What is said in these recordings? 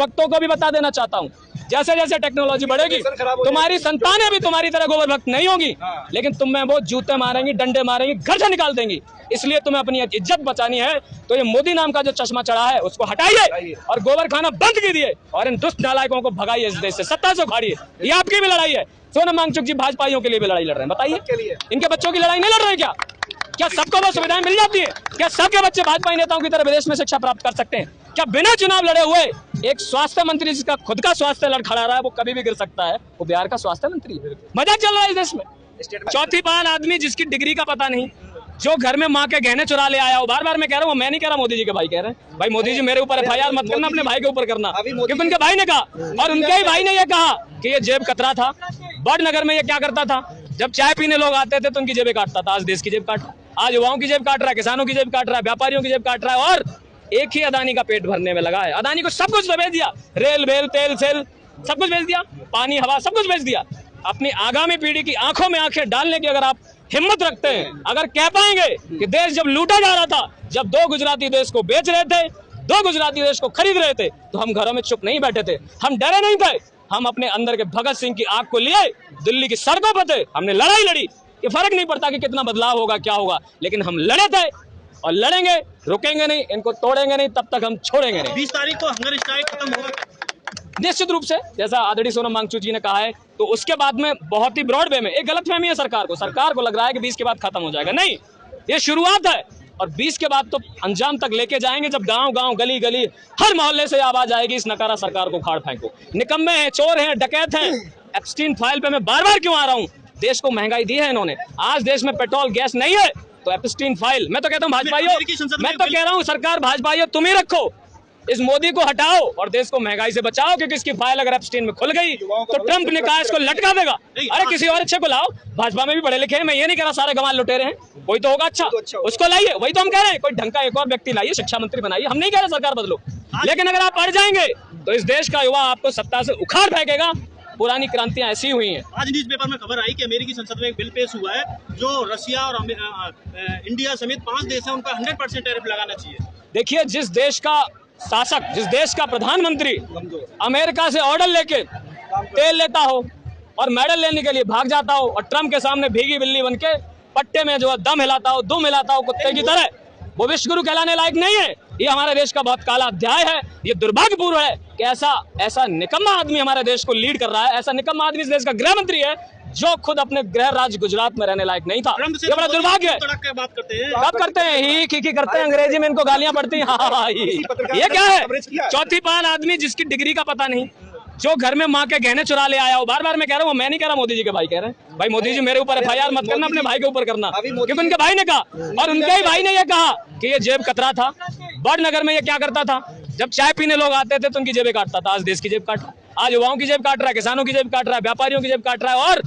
भक्तों को भी बता देना चाहता हूँ, जैसे जैसे टेक्नोलॉजी बढ़ेगी तुम्हारी संतानें भी तुम्हारी तरह गोबर भक्त नहीं होगी, लेकिन तुम्हें वो जूते मारेंगी, डंडे मारेंगी, घर से निकाल देंगी। इसलिए तुम्हें अपनी इज्जत बचानी है तो ये मोदी नाम का जो चश्मा चढ़ा है उसको हटाइए और गोबर खाना बंद कीजिए और इन दुष्ट नालायकों को भगाइए इस देश से, सत्ता से उखाड़िए। ये आपकी भी लड़ाई है। सोनम वांगचुक जी भाजपाइयों के लिए भी लड़ाई लड़ रहे हैं, बताइए इनके बच्चों की लड़ाई नहीं लड़ रहे हैं क्या? क्या सबको वो सुविधाएं मिल जाती है? क्या सबके बच्चे भाजपा नेताओं की तरह विदेश में शिक्षा प्राप्त कर सकते हैं? क्या बिना चुनाव लड़े हुए एक स्वास्थ्य मंत्री जिसका खुद का स्वास्थ्य लड़खड़ा रहा है वो कभी भी गिर सकता है? वो बिहार का स्वास्थ्य मंत्री है। मजाक चल रहा है इस देश में। चौथी पाल आदमी जिसकी डिग्री का पता नहीं, जो घर में माँ के गहने चुरा ले आया हो, बार बार मैं कह रहा हूँ, मैं नहीं कह रहा, मोदी जी के भाई कह रहे हैं। भाई मोदी जी मेरे ऊपर FIR मत करना, अपने भाई के ऊपर करना, क्योंकि उनके भाई ने कहा और उनके ही भाई ने यह कहा कि ये जेब कतरा था। बड़नगर में ये क्या करता था, जब चाय पीने लोग आते थे तो उनकी जेबें काटता था। आज देश की जेब काट रहा है, आज युवाओं की जेब काट रहा है, किसानों की जेब काट रहा है, व्यापारियों की जेब काट रहा है और एक ही अदानी का पेट भरने में लगा है। अदानी को सब कुछ बेच दिया, रेल वेल तेल सेल सब कुछ बेच दिया, पानी हवा सब कुछ बेच दिया। अपनी आगामी पीढ़ी की आंखों में आंखें डालने की अगर आप हिम्मत रखते हैं, अगर कह पाएंगे कि देश जब लूटा जा रहा था, जब 2 गुजराती देश को बेच रहे थे, 2 गुजराती देश को खरीद रहे थे, तो हम घरों में चुप नहीं बैठे थे, हम डरे नहीं थे। हम अपने अंदर के भगत सिंह की आग को लिए दिल्ली की सड़कों पर थे, हमने लड़ाई लड़ी। ये फर्क नहीं पड़ता कि कितना बदलाव होगा क्या होगा, लेकिन हम लड़े थे और लड़ेंगे, रुकेंगे नहीं, इनको तोड़ेंगे नहीं, तब तक हम छोड़ेंगे नहीं। 20 तारीख को हंगर स्ट्राइक खत्म होगा निश्चित रूप से, जैसा आदरणीय सोनम वांगचुक जी ने कहा है, तो उसके बाद में बहुत ही ब्रॉड वे में एक गलतफहमी है सरकार को लग रहा है कि 20 के बाद खत्म हो जाएगा। नहीं, ये शुरुआत है और 20 के बाद तो अंजाम तक लेके जाएंगे, जब गांव गांव गली गली हर मोहल्ले से आवाज आएगी इस नकारा सरकार को उखाड़ फेंको। निकम्मे हैं, चोर हैं, डकैत हैं। एप्स्टीन फाइल पे मैं बार बार क्यों आ रहा हूँ? देश को महंगाई दी है इन्होंने, आज देश में पेट्रोल गैस नहीं है तो एप्स्टीन फाइल, मैं तो कहता हूँ भाजपाइयों, मैं तो कह रहा हूँ सरकार भाजपाइयों तुम ही रखो, इस मोदी को हटाओ और देश को महंगाई से बचाओ, क्योंकि इसकी फाइल अगर एप्स्टीन में खुल गई तो ट्रंप ने कहा इसको लटका देगा। अरे किसी और अच्छे को लाओ, भाजपा में भी पढ़े लिखे हैं, मैं ये नहीं कह रहा सारे गंवार लुटेरे हैं, कोई तो होगा अच्छा, उसको लाइए। वही तो हम कह रहे हैं, कोई ढंग का एक और व्यक्ति लाइए, शिक्षा मंत्री बनाइए। हम नहीं कह रहे सरकार बदलो, लेकिन अगर आप पढ़ जाएंगे तो इस देश का युवा आपको सत्ता से उखाड़ फेंकेगा। पुरानी क्रांतियां ऐसी हुई हैं। आज न्यूज पेपर में खबर आई कि अमेरिकी संसद में एक बिल पेश हुआ है जो रशिया और इंडिया समेत 5 देश हैं उनका 100% टैरिफ लगाना चाहिए। देखिए, जिस देश का शासक, जिस देश का प्रधानमंत्री अमेरिका से ऑर्डर लेके तेल लेता हो और मेडल लेने के लिए भाग जाता हो और ट्रम्प के सामने भीगी बिल्ली बनके पट्टे में जो है दम हिलाता हो, दुम हिलाता हो कुत्ते की तरह, वो विश्वगुरु कहलाने लायक नहीं है। ये हमारे देश का बहुत काला अध्याय है। ये दुर्भाग्यपूर्ण है कि ऐसा निकम्मा आदमी हमारे देश को लीड कर रहा है। ऐसा निकम्मा आदमी इस देश का गृह मंत्री है जो खुद अपने गृह राज्य गुजरात में रहने लायक नहीं था। ये बड़ा दुर्भाग्य है। बात करते हैं, कब करते हैं? ही करते हैं, अंग्रेजी में इनको गालियां पड़ती हैं। ये क्या है? चौथी पाल आदमी जिसकी डिग्री का पता नहीं, जो घर में माँ के गहने चुरा ले आया हो, बार बार मैं कह रहा हूँ, मैं नहीं कह रहा, मोदी जी के भाई कह रहे हैं। भाई मोदी जी मेरे ऊपर FIR मत करना, अपने भाई के ऊपर करना, क्योंकि उनके भाई ने कहा और उनके ही भाई ने यह कहा कि ये जेब कतरा था। बड़नगर में ये क्या करता था, जब चाय पीने लोग आते थे तो उनकी जेबें काटता था। आज देश की जेब काट रहा है, आज युवाओं की जेब काट रहा है, किसानों की जेब काट रहा है, व्यापारियों की जेब काट रहा है और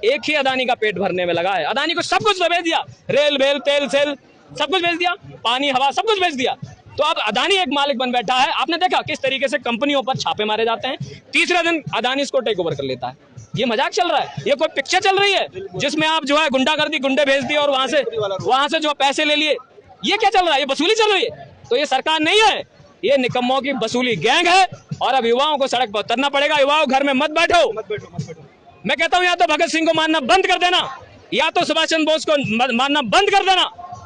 एक ही अदानी का पेट भरने में लगा है। अदानी को सब कुछ बेच दिया, रेल वेल तेल सेल सब कुछ बेच दिया, पानी हवा सब कुछ बेच दिया। तो अब अदानी एक मालिक बन बैठा है। आपने देखा किस तरीके से कंपनियों पर छापे मारे जाते हैं, तीसरे दिन अदानी इसको टेक ओवर कर लेता है। ये मजाक चल रहा है? ये कोई पिक्चर चल रही है जिसमें आप जो है गुंडागर्दी, गुंडे भेज दिए और वहां से जो पैसे ले लिए? ये क्या चल रहा है? ये वसूली चल रही है। तो ये सरकार नहीं है, ये निकम्मों की वसूली गैंग है और अब युवाओं को सड़क पर उतरना पड़ेगा। युवाओं घर में मत बैठो। मैं कहता हूँ या तो भगत सिंह को मानना बंद कर देना, या तो सुभाष चंद्र बोस को मानना बंद कर देना,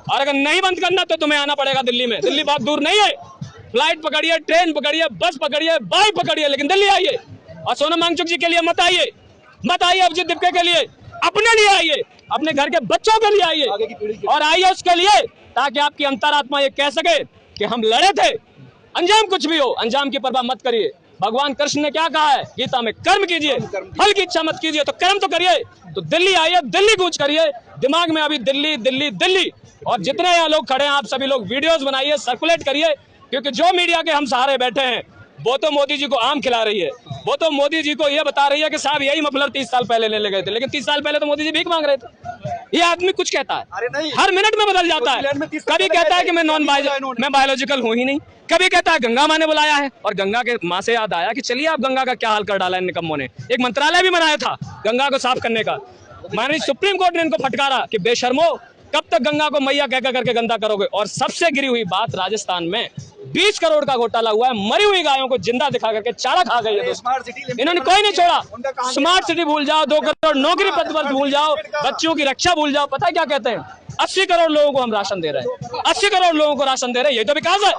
और अगर नहीं बंद करना तो तुम्हें आना पड़ेगा दिल्ली में। दिल्ली बहुत दूर नहीं है, फ्लाइट पकड़िए, ट्रेन पकड़िए, बस पकड़िए, बाइक पकड़िए, लेकिन दिल्ली आइए। और सोनम वांगचुक जी के लिए मत आइए, मत आइए अभिजीत दीपके के लिए, अपने लिए आइए, अपने घर के बच्चों के लिए आइए और आइए उसके लिए, ताकि आपकी अंतरात्मा ये कह सके कि हम लड़े थे। अंजाम कुछ भी हो, अंजाम की परवाह मत करिए। भगवान कृष्ण ने क्या कहा है गीता में? कर्म कीजिए, फल की इच्छा मत कीजिए। तो कर्म तो करिए। तो दिल्ली आइए, दिल्ली कूच करिए। दिमाग में अभी दिल्ली दिल्ली दिल्ली, और जितने यहाँ लोग खड़े हैं आप सभी लोग वीडियोस बनाइए, सर्कुलेट करिए, क्योंकि जो मीडिया के हम सहारे बैठे हैं वो तो मोदी जी को आम खिला रही है, वो तो मोदी जी को ये बता रही है कि साहब यही मफलर 30 साल पहले ले गए थे, लेकिन 30 साल पहले तो मोदी जी भीख मांग रहे थे। ये आदमी कुछ कहता है, हर मिनट में बदल जाता है। कभी कहता है कि मैं बायोलॉजिकल हूँ ही नहीं, कभी कहता है गंगा माँ ने बुलाया है, और गंगा के माँ से याद आया कि चलिए आप गंगा का क्या हाल कर डाला है निकम्मों ने। एक मंत्रालय भी बनाया था गंगा को साफ करने का। माननीय सुप्रीम कोर्ट ने इनको फटकारा कि बेशर्मो, कब तक गंगा को मैया कह करके गंदा करोगे। और सबसे गिरी हुई बात राजस्थान में 20 करोड़ का घोटाला हुआ है। मरी हुई गायों को जिंदा दिखा करके चारा खा गई है। इन्होंने कोई नहीं छोड़ा। स्मार्ट सिटी भूल जाओ, 2 करोड़ नौकरी पद पर भूल जाओ, बच्चों की रक्षा भूल जाओ। पता है क्या कहते हैं? 80 करोड़ लोगों को हम राशन दे रहे हैं, 80 करोड़ लोगों को राशन दे रहे हैं। ये तो विकास है,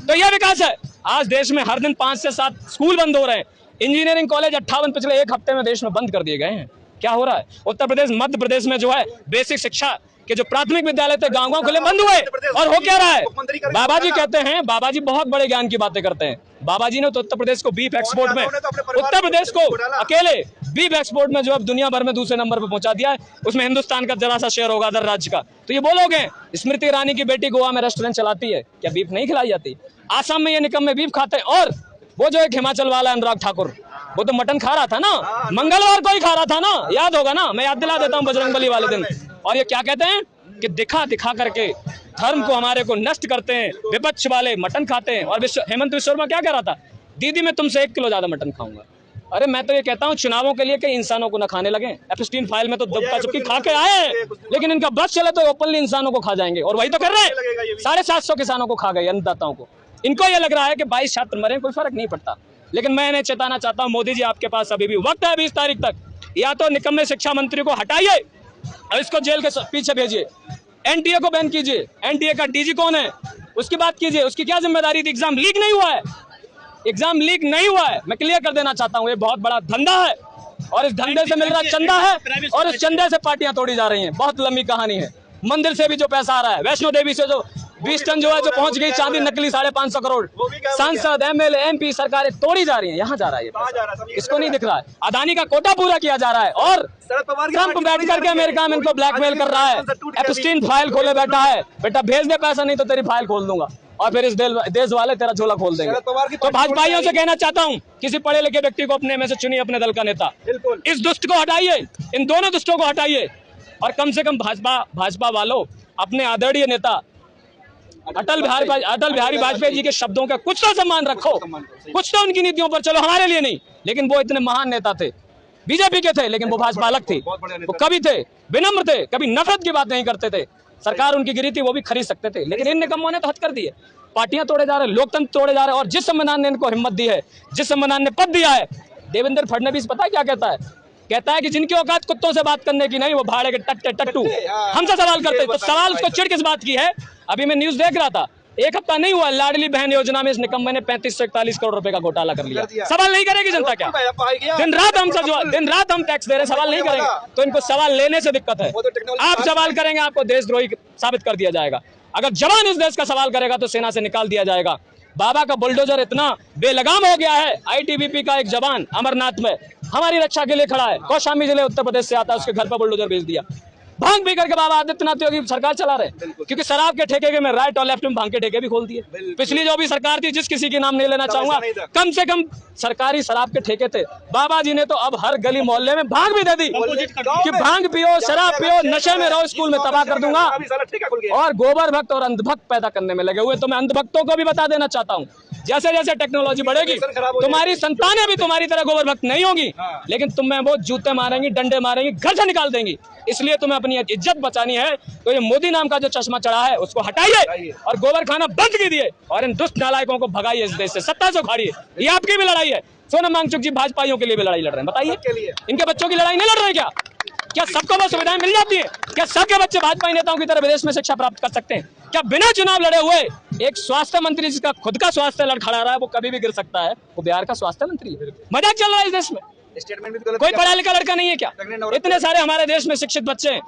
तो यह विकास है। आज देश में हर दिन 5 से 7 स्कूल बंद हो रहे हैं। इंजीनियरिंग कॉलेज 58 पिछले 1 हफ्ते में देश में बंद कर दिए गए हैं। क्या हो रहा है? उत्तर प्रदेश, मध्य प्रदेश में जो है बेसिक शिक्षा के जो प्राथमिक विद्यालय थे गांव-गांव खुले बंद हुए। और हो क्या रहा है? बाबा जी कहते हैं, बाबा जी बहुत बड़े ज्ञान की बातें करते हैं। बाबा जी ने तो उत्तर प्रदेश को बीफ एक्सपोर्ट में, उत्तर प्रदेश को अकेले बीफ एक्सपोर्ट में जो अब दुनिया भर में दूसरे नंबर पर पहुंचा दिया है। उसमें हिंदुस्तान का जरा सा शेयर होगा अदर राज्य का। तो ये बोलोगे स्मृति ईरानी की बेटी गोवा में रेस्टोरेंट चलाती है, क्या बीफ नहीं खिलाई जाती? आसाम में ये निकम्मे बीफ खाते हैं। और वो जो एक हिमाचल वाला अनुराग ठाकुर, वो तो मटन खा रहा था ना, मंगलवार को ही खा रहा था ना, याद होगा ना, मैं याद दिला देता हूँ बजरंगबली वाले दिन। और ये क्या कहते हैं कि दिखा करके धर्म को हमारे को नष्ट करते हैं। विपक्ष वाले मटन खाते हैं। और हेमंत विश्व शर्मा क्या कह रहा था? दीदी मैं तुमसे 1 किलो ज्यादा मटन खाऊंगा। अरे मैं तो ये कहता हूँ चुनावों के लिए कई इंसानों को न खाने लगे। एपस्टीन फाइल में तो दबका चुपकी खा के आए हैं, लेकिन इनका बस चले तो ओपनली इंसानों को खा जाएंगे। और वही तो कर रहे हैं। 750 किसानों को खा गए, अन्नदाताओं को। इनको ये लग रहा है कि 22 छात्र मरे, कोई फर्क नहीं पड़ता। लेकिन मैं इन्हें चेताना चाहता हूँ, मोदी जी आपके पास अभी भी वक्त है 20 तारीख तक। या तो निकम्मे शिक्षा मंत्री को हटाइए और इसको जेल के पीछे भेजिए, एनटीए को बैन कीजिए। एनटीए का डीजी कौन है उसकी बात कीजिए, उसकी क्या जिम्मेदारी थी? एग्जाम लीक नहीं हुआ है, एग्जाम लीक नहीं हुआ है। मैं क्लियर कर देना चाहता हूँ, ये बहुत बड़ा धंधा है और इस धंधे से मिल रहा चंदा है और इस चंदे से पार्टियां तोड़ी जा रही हैं। बहुत लंबी कहानी है। मंदिर से भी जो पैसा आ रहा है, वैष्णो देवी से जो 20 टन जो है जो पहुंच गई चांदी नकली 550 करोड़, सांसद एमएलए एमपी सरकारें तोड़ी जा रही हैं। यहाँ जा रहा है, इसको नहीं दिख रहा है। अदानी का कोटा पूरा किया जा रहा है और ट्रंप बैठ करके अमेरिका में इनको ब्लैकमेल कर रहा है। एपस्टीन फाइल खोले बैठा है, बेटा भेज दे पैसा नहीं तो तेरी फाइल खोल दूंगा और फिर इस देश वाले तेरा झोला खोल देंगे। तो भाजपाइयों से कहना चाहता हूँ, किसी पढ़े लिखे व्यक्ति को अपने में से चुनिए अपने दल का नेता। इस दुष्ट को हटाइए, इन दोनों दुष्टों को हटाइए और कम से कम भाजपा वालों अपने आदरणीय नेता अटल बिहारी वाजपेयी जी के शब्दों का कुछ तो सम्मान रखो, कुछ तो उनकी नीतियों पर चलो। हमारे लिए नहीं, लेकिन वो इतने महान नेता थे, बीजेपी के थे, लेकिन वो भाजपा अलग थी। वो कवि थे, विनम्र थे, कभी नफरत की बात नहीं करते थे। सरकार उनकी गिरी थी, वो भी खरीद सकते थे, लेकिन इन निकम्मों ने तो हद कर दी है। पार्टियां तोड़े जा रहे हैं, लोकतंत्र तोड़े जा रहे हैं। और जिस संविधान ने इनको हिम्मत दी है, जिस संविधान ने पद दिया है, देवेंद्र फडणवीस पता है क्या कहता है? कहता है कि जिनकी औकात कुत्तों से बात करने की नहीं, वो भाड़े के टट्टू हमसे सवाल करते। तो सवाल उसको चिढ़ किस बात की है? अभी मैं न्यूज देख रहा था, 1 हफ्ता नहीं हुआ, लाडली बहन योजना में इस निकम्मे ने 35 से 41 करोड़ रुपए का घोटाला कर लिया। सवाल नहीं करेगी जनता क्या? दिन रात हम टैक्स दे रहे, सवाल नहीं करेंगे तो इनको सवाल लेने से दिक्कत है। आप सवाल करेंगे, आपको देशद्रोही साबित कर दिया जाएगा। अगर जवान इस देश का सवाल करेगा तो सेना से निकाल दिया जाएगा। बाबा का बुलडोजर इतना बेलगाम हो गया है। आईटीबीपी का एक जवान अमरनाथ में हमारी रक्षा के लिए खड़ा है, कौशाम्बी जिले उत्तर प्रदेश से आता है, उसके घर पर बुलडोजर भेज दिया। भांग पी करके बाबा आदित्यनाथ योगी सरकार चला रहे, क्योंकि शराब के ठेके के में राइट और लेफ्ट में भांग के ठेके भी खोल दिए। पिछली जो भी सरकार थी, जिस किसी की नाम नहीं लेना चाहूंगा, कम से कम सरकारी शराब के ठेके थे। बाबा जी ने तो अब हर गली मोहल्ले में भांग भी दे दी कि भांग पियो, शराब पियो, नशे में रहो, स्कूल में तबाह कर दूंगा। और गोबर भक्त और अंधभक्त पैदा करने में लगे हुए। तो मैं अंधभक्तों को भी बता देना चाहता हूँ, जैसे जैसे टेक्नोलॉजी बढ़ेगी, तुम्हारी संतानें भी तुम्हारी तरह गोबर भक्त नहीं होगी, लेकिन तुम्हें वो जूते मारेंगी, डंडे मारेंगी, घर से निकाल देंगी। इसलिए तुम्हें अपनी इज्जत बचानी है तो ये मोदी नाम का जो चश्मा चढ़ा है उसको हटाइए और गोबर खाना बंद कीजिए और इन दुष्ट नालायकों को भगाइए इस देश से, सत्ता से उखाड़िए। ये आपकी भी लड़ाई है। सोनम वांगचुक जी भाजपाइयों के लिए भी लड़ाई लड़ रहे हैं, बताइए इनके बच्चों की लड़ाई नहीं लड़ रहे हैं क्या सबको वो सुविधाएं मिल जाती है? क्या सबके बच्चे भाजपा नेताओं की तरह विदेश में शिक्षा प्राप्त कर सकते हैं? क्या बिना चुनाव लड़े हुए एक स्वास्थ्य मंत्री जिसका खुद का स्वास्थ्य लड़खड़ा रहा है, वो कभी भी गिर सकता है, वो बिहार का स्वास्थ्य मंत्री है? मजाक चल रहा है इस देश में। कोई पढ़ा लिखा लड़का नहीं है क्या? इतने सारे हमारे देश में शिक्षित बच्चे हैं,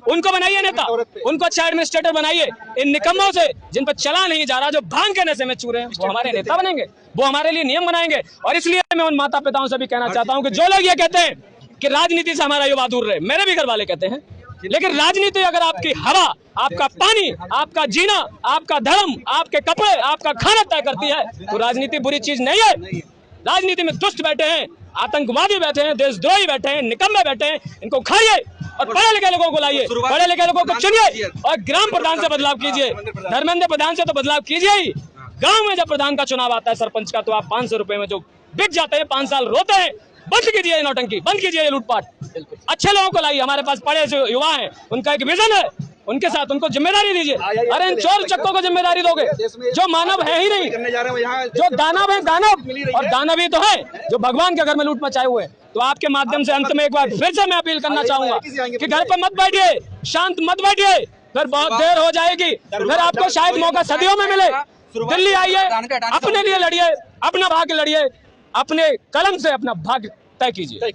उनको बनाइए नेता, उनको अच्छा एडमिनिस्ट्रेटर बनाइए। इन निकम्मों से जिन पर चला नहीं जा रहा, जो भांग के नशे में चूरे हैं, वो हमारे नेता बनेंगे, वो हमारे लिए नियम बनाएंगे। और इसलिए मैं उन माता पिताओं से भी कहना चाहता हूँ कि जो लोग ये कहते हैं कि राजनीति से हमारा युवा दूर रहे, मेरे भी घर वाले कहते हैं, लेकिन राजनीति अगर आपकी हवा, आपका पानी, आपका जीना, आपका धर्म, आपके कपड़े, आपका खाना तय करती है तो राजनीति बुरी चीज नहीं है। राजनीति में दुष्ट बैठे हैं, आतंकवादी बैठे हैं, देशद्रोही बैठे हैं, निकम्मे बैठे हैं, इनको उखाड़िए और पढ़े लिखे लोगों को लाइए, पढ़े लिखे लोगों को चुनिए और ग्राम प्रधान से बदलाव कीजिए। धर्मेंद्र प्रधान से तो बदलाव कीजिए ही। गांव में जब प्रधान का चुनाव आता है, सरपंच का, तो आप 500 रुपए में जो बिक जाते हैं, 5 साल रोते हैं। बंद कीजिए ये नौटंकी, बंद कीजिए ये लूटपाट। अच्छे लोगों को लाइए। हमारे पास पढ़े जो युवा हैं, उनका एक विजन है, उनके साथ उनको जिम्मेदारी दीजिए। अरे इन चोर चक्कों को जिम्मेदारी दोगे जो मानव है ही नहीं, जो दानव है, दानव और दानव ही तो है जो भगवान के घर में लूट मचाए हुए हैं। तो आपके माध्यम से अंत में एक बार फिर से मैं अपील करना चाहूंगा कि घर पर मत बैठिए, शांत मत बैठिए, फिर बहुत देर हो जाएगी, फिर आपको शायद मौका सदियों में मिले। दिल्ली आइए, अपने लिए लड़िए, अपना भाग्य लड़िए, अपने कलम से अपना भाग्य तय कीजिए।